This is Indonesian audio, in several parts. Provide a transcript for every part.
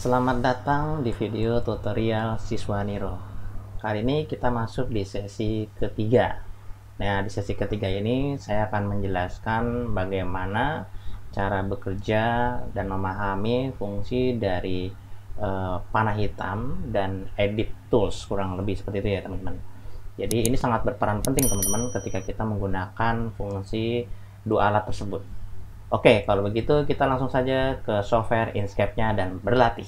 Selamat datang di video tutorial Siswa Niro. Kali ini kita masuk di sesi ketiga. Nah, di sesi ketiga ini saya akan menjelaskan bagaimana cara bekerja dan memahami fungsi dari panah hitam dan edit tools, kurang lebih seperti itu ya teman-teman. Jadi ini sangat berperan penting teman-teman ketika kita menggunakan fungsi dua alat tersebut. Oke, kalau begitu kita langsung saja ke software Inkscape-nya dan berlatih.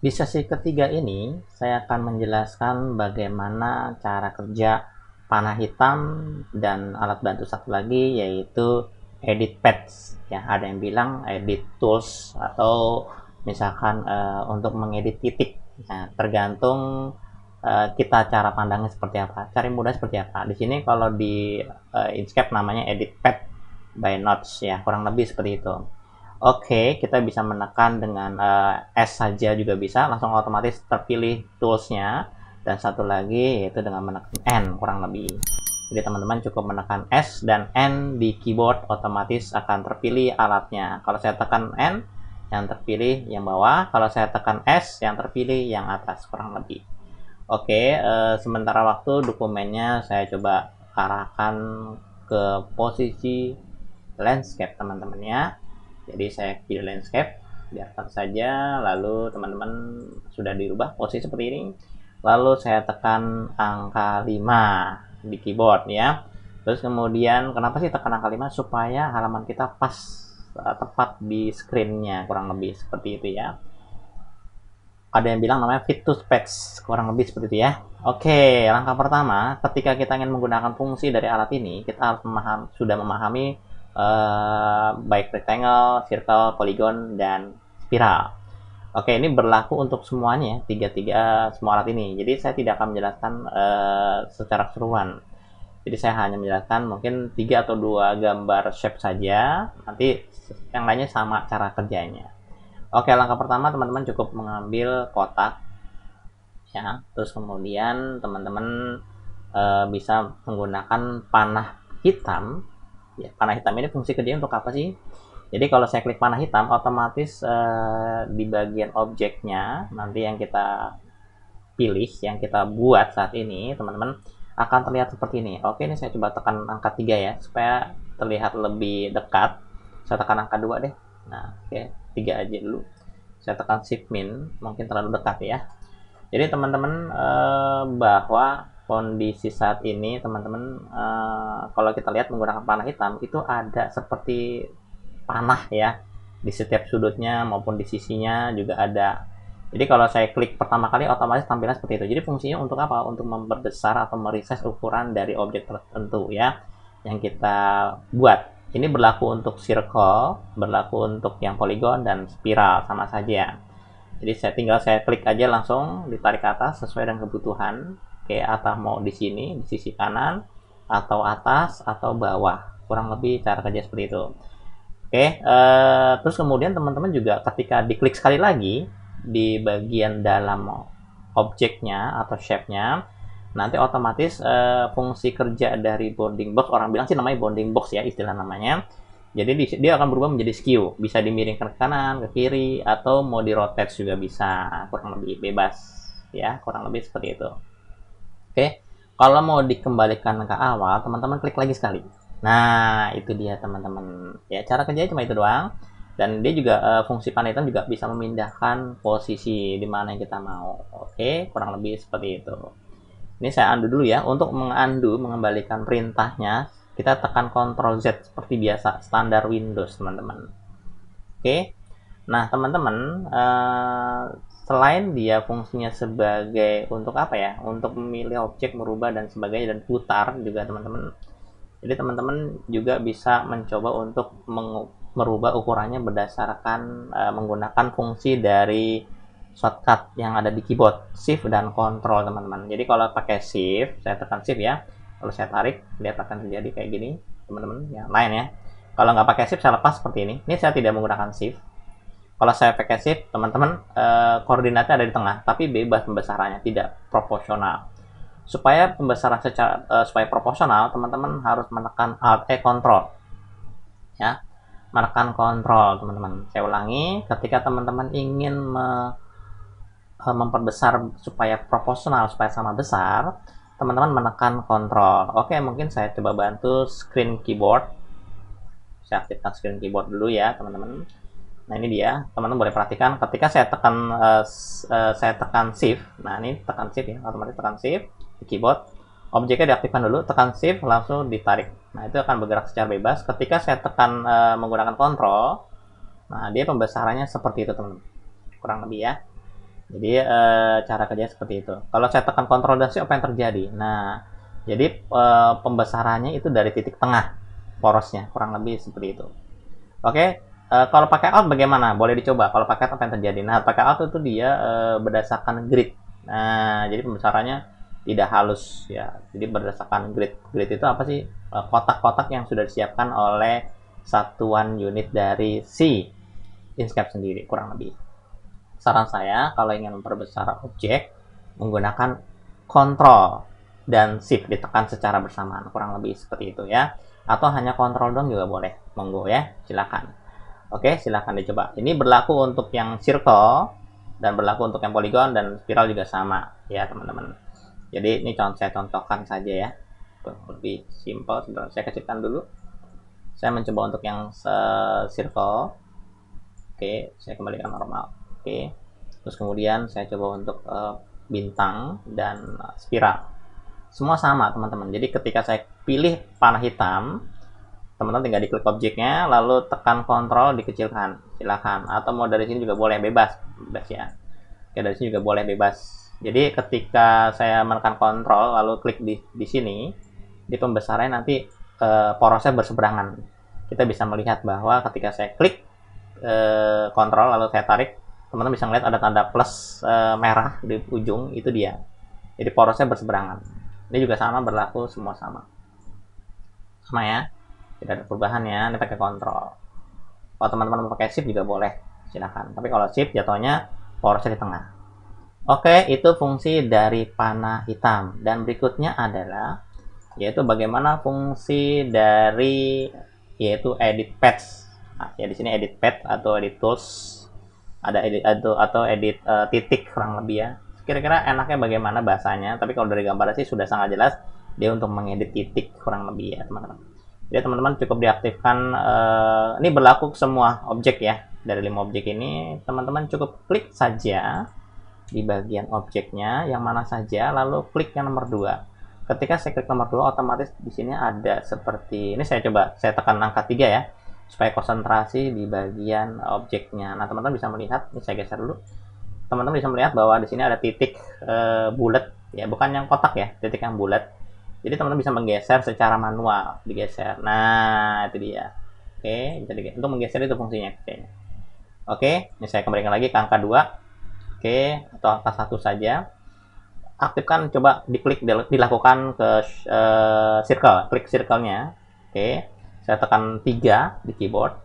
Di sesi ketiga ini, saya akan menjelaskan bagaimana cara kerja panah hitam dan alat bantu satu lagi, yaitu edit pads. Ya, ada yang bilang edit tools atau misalkan untuk mengedit titik. Nah, tergantung kita cara pandangnya seperti apa, cara mudah seperti apa. Di sini kalau di Inkscape namanya edit pad by notes ya, kurang lebih seperti itu. Oke, kita bisa menekan dengan S saja juga bisa, langsung otomatis terpilih toolsnya. Dan satu lagi yaitu dengan menekan N, kurang lebih. Jadi teman-teman cukup menekan S dan N di keyboard, otomatis akan terpilih alatnya. Kalau saya tekan N, yang terpilih yang bawah. Kalau saya tekan S, yang terpilih yang atas, kurang lebih. Oke, sementara waktu dokumennya saya coba arahkan ke posisi landscape teman-teman ya. Jadi saya pilih landscape, biarkan saja, lalu teman-teman sudah dirubah posisi seperti ini. Lalu saya tekan angka 5 di keyboard ya. Terus kemudian kenapa sih tekan angka 5? Supaya halaman kita pas tepat di screen-nya, kurang lebih seperti itu ya. Ada yang bilang namanya fit to specs, kurang lebih seperti itu ya. Oke, langkah pertama ketika kita ingin menggunakan fungsi dari alat ini, kita harus sudah memahami baik rectangle, circle, polygon, dan spiral. Oke, ini berlaku untuk semuanya, tiga semua alat ini. Jadi saya tidak akan menjelaskan secara keseluruhan. Jadi saya hanya menjelaskan mungkin 3 atau 2 gambar shape saja. Nanti yang lainnya sama cara kerjanya. Oke, langkah pertama teman-teman cukup mengambil kotak, ya. Terus kemudian teman-teman bisa menggunakan panah hitam. Ya, panah hitam ini fungsi kerjanya untuk apa sih? Jadi kalau saya klik panah hitam, otomatis di bagian objeknya nanti yang kita pilih, yang kita buat saat ini, teman-teman akan terlihat seperti ini. Oke, ini saya coba tekan angka 3 ya, supaya terlihat lebih dekat. Saya tekan angka 2 deh. Nah, oke, 3 aja dulu. Saya tekan shift min, mungkin terlalu dekat ya. Jadi teman-teman bahwa kondisi saat ini teman-teman kalau kita lihat menggunakan panah hitam itu ada seperti panah ya di setiap sudutnya maupun di sisinya juga ada. Jadi kalau saya klik pertama kali otomatis tampilan seperti itu. Jadi fungsinya untuk apa? Untuk memperbesar atau meresize ukuran dari objek tertentu ya yang kita buat. Ini berlaku untuk circle, berlaku untuk yang polygon dan spiral, sama saja. Jadi saya klik aja langsung ditarik ke atas sesuai dengan kebutuhan. Oke, atau mau di sini, di sisi kanan, atau atas, atau bawah. Kurang lebih cara kerja seperti itu. Oke, terus kemudian teman-teman juga ketika diklik sekali lagi di bagian dalam objeknya atau shape-nya, nanti otomatis fungsi kerja dari bounding box, orang bilang sih namanya bounding box ya istilah namanya. Jadi dia akan berubah menjadi skew, bisa dimiringkan ke kanan, ke kiri, atau mau di rotate juga bisa, kurang lebih bebas ya, kurang lebih seperti itu. Oke, kalau mau dikembalikan ke awal, teman-teman klik lagi sekali. Nah, itu dia teman-teman. Ya, cara kerjanya cuma itu doang. Dan dia juga fungsi panah hitam juga bisa memindahkan posisi di mana yang kita mau. Oke, kurang lebih seperti itu. Ini saya undo dulu ya. Untuk mengundo, mengembalikan perintahnya, kita tekan Ctrl Z seperti biasa, standar Windows, teman-teman. Oke. Nah, teman-teman, selain dia fungsinya sebagai untuk apa ya? Untuk memilih objek, merubah dan sebagainya, dan putar juga teman-teman. Jadi teman-teman juga bisa mencoba untuk merubah ukurannya berdasarkan menggunakan fungsi dari shortcut yang ada di keyboard, Shift dan Control, teman-teman. Jadi kalau pakai Shift, saya tekan Shift ya. Kalau saya tarik, lihat akan terjadi kayak gini, teman-teman. Yang lain ya. Kalau nggak pakai Shift, saya lepas seperti ini. Ini saya tidak menggunakan Shift. Kalau saya pakai shift, teman-teman koordinatnya ada di tengah, tapi bebas pembesarannya, tidak proporsional. Supaya pembesaran supaya proporsional, teman-teman harus menekan Alt Ctrl. Ya. menekan kontrol, teman-teman. Saya ulangi, ketika teman-teman ingin memperbesar supaya proporsional, supaya sama besar, teman-teman menekan kontrol. Oke, mungkin saya coba bantu screen keyboard. Saya aktifkan screen keyboard dulu ya, teman-teman. Nah, ini dia. Teman-teman boleh perhatikan ketika saya tekan shift. Nah, ini tekan shift ya, otomatis tekan shift di keyboard. Objeknya diaktifkan dulu, tekan shift langsung ditarik. Nah, itu akan bergerak secara bebas. Ketika saya tekan menggunakan kontrol, nah dia pembesarannya seperti itu, teman-teman. Kurang lebih ya. Jadi cara kerja seperti itu. Kalau saya tekan kontrol dan shift, apa yang terjadi? Nah, jadi pembesarannya itu dari titik tengah porosnya, kurang lebih seperti itu. Oke, kalau pakai alt bagaimana? Boleh dicoba. Kalau pakai alt apa yang terjadi? Nah, pakai alt itu dia berdasarkan grid. Nah, jadi pembesarannya tidak halus ya. Jadi berdasarkan grid. Grid itu apa sih? Kotak-kotak yang sudah disiapkan oleh satuan unit dari si Inkscape sendiri, kurang lebih. Saran saya kalau ingin memperbesar objek menggunakan kontrol dan shift ditekan secara bersamaan, kurang lebih seperti itu ya. Atau hanya kontrol dong juga boleh, monggo ya, silakan. Oke, silakan dicoba. Ini berlaku untuk yang circle dan berlaku untuk yang polygon dan spiral juga sama ya teman-teman. Jadi ini saya contohkan saja ya, lebih simple. Sebentar, saya kecilkan dulu. Saya mencoba untuk yang circle. Oke, saya kembalikan normal. Oke, terus kemudian saya coba untuk bintang dan spiral. Semua sama teman-teman. Jadi ketika saya pilih panah hitam, teman-teman tinggal diklik objeknya, lalu tekan kontrol dikecilkan, silakan. Atau mau dari sini juga boleh, bebas ya. Oke, dari sini juga boleh bebas. Jadi ketika saya menekan kontrol lalu klik di sini, di pembesarannya nanti porosnya berseberangan. Kita bisa melihat bahwa ketika saya klik kontrol lalu saya tarik, teman-teman bisa melihat ada tanda plus merah di ujung, itu dia. Jadi porosnya berseberangan. Ini juga sama, berlaku semua sama ya, tidak ada perubahan ya. Ini pakai kontrol. Kalau teman-teman mau pakai shift juga boleh, silahkan. Tapi kalau shift jatuhnya porosnya di tengah. Oke, itu fungsi dari panah hitam. Dan berikutnya adalah yaitu bagaimana fungsi dari yaitu edit paths. Nah, ya di sini edit path atau edit tools, ada edit atau edit titik kurang lebih ya. Kira-kira enaknya bagaimana bahasanya? Tapi kalau dari gambar sih sudah sangat jelas dia untuk mengedit titik kurang lebih ya teman-teman. Jadi teman-teman cukup diaktifkan. Ini berlaku semua objek ya. Dari 5 objek ini teman-teman cukup klik saja di bagian objeknya yang mana saja, lalu klik yang nomor 2. Ketika saya klik nomor 2, otomatis di sini ada seperti ini. Saya coba saya tekan angka 3 ya, supaya konsentrasi di bagian objeknya. Nah, teman-teman bisa melihat, ini saya geser dulu. Teman-teman bisa melihat bahwa di sini ada titik bulat ya, bukan yang kotak ya, titik yang bulat. Jadi teman-teman bisa menggeser secara manual, digeser. Nah, itu dia. Oke, bisa digeser. Untuk menggeser itu fungsinya kayaknya. Oke, ini saya kembalikan lagi ke angka 2. Oke, atau angka 1 saja. Aktifkan, coba diklik, dilakukan ke circle, klik circle-nya. Oke, saya tekan 3 di keyboard.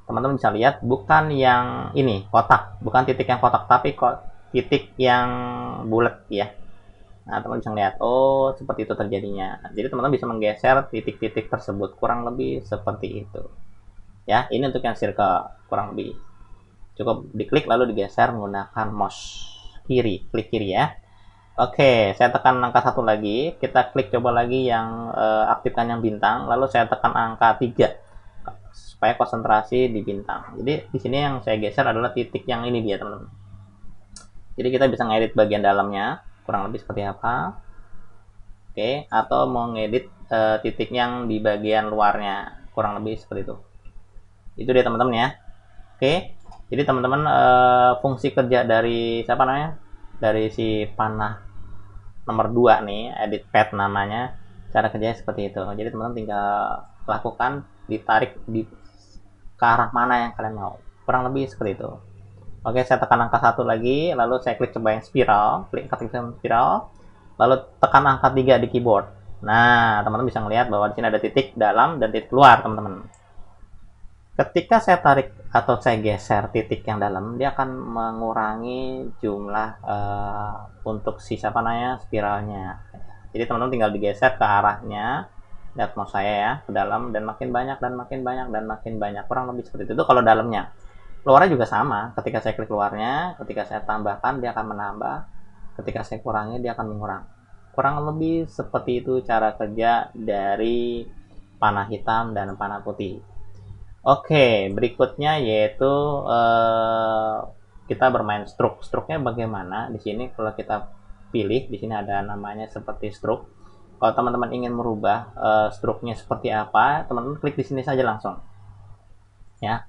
Teman-teman bisa lihat bukan yang ini kotak, bukan titik yang kotak, tapi titik yang bulat ya. Nah, teman-teman bisa lihat, oh seperti itu terjadinya. Jadi teman-teman bisa menggeser titik-titik tersebut, kurang lebih seperti itu ya. Ini untuk yang circle, kurang lebih cukup diklik lalu digeser menggunakan mouse kiri, klik kiri ya. Oke, saya tekan angka 1 lagi, kita klik coba lagi yang aktifkan yang bintang, lalu saya tekan angka 3 supaya konsentrasi di bintang. Jadi di sini yang saya geser adalah titik yang ini dia teman-teman. Jadi kita bisa ngedit bagian dalamnya kurang lebih seperti apa. Oke, atau mau ngedit titik yang di bagian luarnya kurang lebih seperti itu. Itu dia teman-teman ya. Oke, jadi teman-teman fungsi kerja dari siapa namanya? Dari si panah nomor 2 nih, edit path namanya. Cara kerjanya seperti itu. Jadi teman-teman tinggal lakukan, ditarik ke arah mana yang kalian mau. Kurang lebih seperti itu. Oke, saya tekan angka 1 lagi, lalu saya klik coba yang spiral, klik spiral, lalu tekan angka 3 di keyboard. Nah, teman-teman bisa melihat bahwa di sini ada titik dalam dan titik luar, teman-teman. Ketika saya tarik atau saya geser titik yang dalam, dia akan mengurangi jumlah untuk si spiralnya. Jadi teman-teman tinggal digeser ke arahnya lihat mouse saya ya ke dalam, dan makin banyak dan makin banyak dan makin banyak, kurang lebih seperti itu kalau dalamnya. Luarnya juga sama, ketika saya klik luarnya, ketika saya tambahkan dia akan menambah, ketika saya kurangi dia akan mengurang. Kurang lebih seperti itu cara kerja dari panah hitam dan panah putih. Oke, berikutnya yaitu kita bermain stroke. Stroke-nya bagaimana? Di sini kalau kita pilih, di sini ada namanya seperti stroke. Kalau teman-teman ingin merubah stroke-nya seperti apa, teman-teman klik di sini saja langsung. Ya.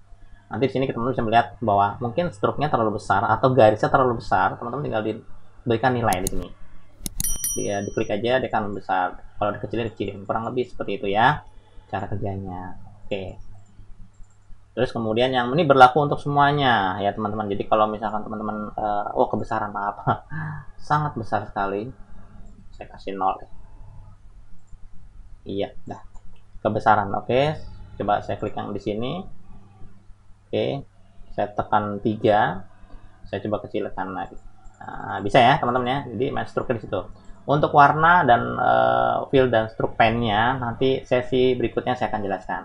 Nanti di sini teman-teman bisa melihat bahwa mungkin stroke-nya terlalu besar atau garisnya terlalu besar, teman-teman tinggal diberikan nilai di sini. Dia diklik aja, dia akan membesar. Kalau dikecilin, dikecilin. Kurang lebih seperti itu ya cara kerjanya. Oke. Terus kemudian yang ini berlaku untuk semuanya ya teman-teman. Jadi kalau misalkan teman-teman oh kebesaran apa sangat besar sekali, saya kasih 0 ya. Iya, dah kebesaran. Oke, coba saya klik yang di sini. Oke, saya tekan 3, saya coba kecilkan lagi. Nah, bisa ya teman-teman ya. Jadi main stroke di situ. Untuk warna dan fill dan stroke pen-nya nanti sesi berikutnya saya akan jelaskan.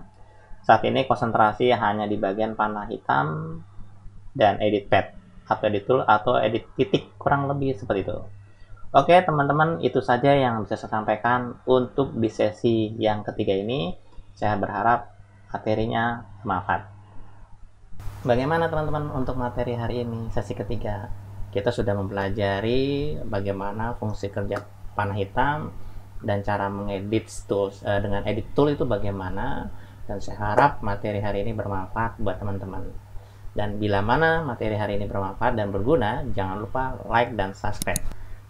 Saat ini konsentrasi hanya di bagian panah hitam dan edit pad atau edit tool atau edit titik, kurang lebih seperti itu. Oke teman-teman, itu saja yang bisa saya sampaikan untuk di sesi yang ketiga ini. Saya berharap materinya bermanfaat. Bagaimana teman-teman untuk materi hari ini, sesi ketiga? Kita sudah mempelajari bagaimana fungsi kerja panah hitam dan cara mengedit tools dengan edit tool itu bagaimana. Dan saya harap materi hari ini bermanfaat buat teman-teman. Dan bila mana materi hari ini bermanfaat dan berguna, jangan lupa like dan subscribe.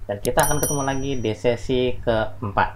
Dan kita akan ketemu lagi di sesi keempat.